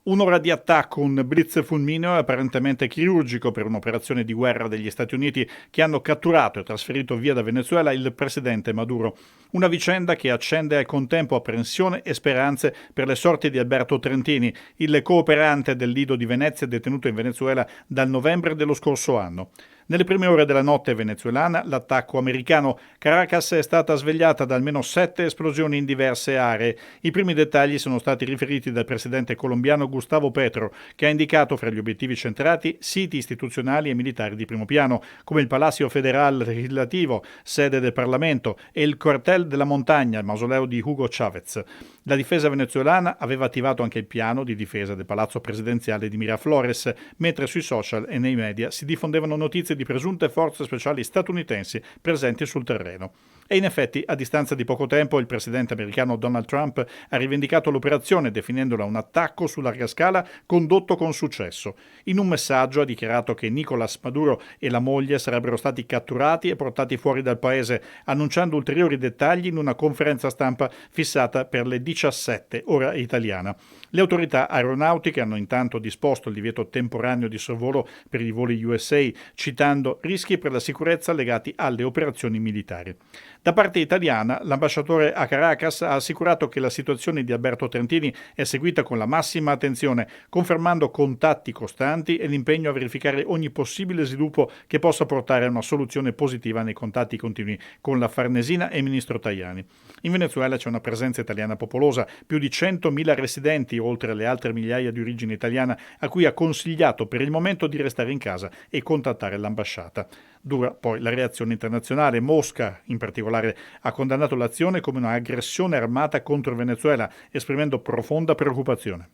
Un'ora di attacco, un blitz fulmineo e apparentemente chirurgico per un'operazione di guerra degli Stati Uniti che hanno catturato e trasferito via da Venezuela il presidente Maduro. Una vicenda che accende al contempo apprensione e speranze per le sorti di Alberto Trentini, il cooperante del Lido di Venezia detenuto in Venezuela dal novembre dello scorso anno. Nelle prime ore della notte venezuelana, l'attacco americano. Caracas è stata svegliata da almeno 7 esplosioni in diverse aree. I primi dettagli sono stati riferiti dal presidente colombiano Gustavo Petro, che ha indicato fra gli obiettivi centrati siti istituzionali e militari di primo piano, come il Palacio Federal Legislativo, sede del Parlamento, e il Cuartel della Montagna, il mausoleo di Hugo Chavez. La difesa venezuelana aveva attivato anche il piano di difesa del palazzo presidenziale di Miraflores, mentre sui social e nei media si diffondevano notizie di presunte forze speciali statunitensi presenti sul terreno. E in effetti, a distanza di poco tempo, il presidente americano Donald Trump ha rivendicato l'operazione definendola un attacco su larga scala condotto con successo. In un messaggio ha dichiarato che Nicolás Maduro e la moglie sarebbero stati catturati e portati fuori dal paese, annunciando ulteriori dettagli in una conferenza stampa fissata per le 17 ora italiana. Le autorità aeronautiche hanno intanto disposto il divieto temporaneo di sorvolo per i voli USA, citando rischi per la sicurezza legati alle operazioni militari. Da parte italiana, l'ambasciatore a Caracas ha assicurato che la situazione di Alberto Trentini è seguita con la massima attenzione, confermando contatti costanti e l'impegno a verificare ogni possibile sviluppo che possa portare a una soluzione positiva nei contatti continui con la Farnesina e il ministro Tajani. In Venezuela c'è una presenza italiana popolosa, più di 100.000 residenti, oltre alle altre migliaia di origine italiana, a cui ha consigliato per il momento di restare in casa e contattare l'ambasciata. Dura poi la reazione internazionale. Mosca, in particolare, ha condannato l'azione come un'aggressione armata contro il Venezuela, esprimendo profonda preoccupazione.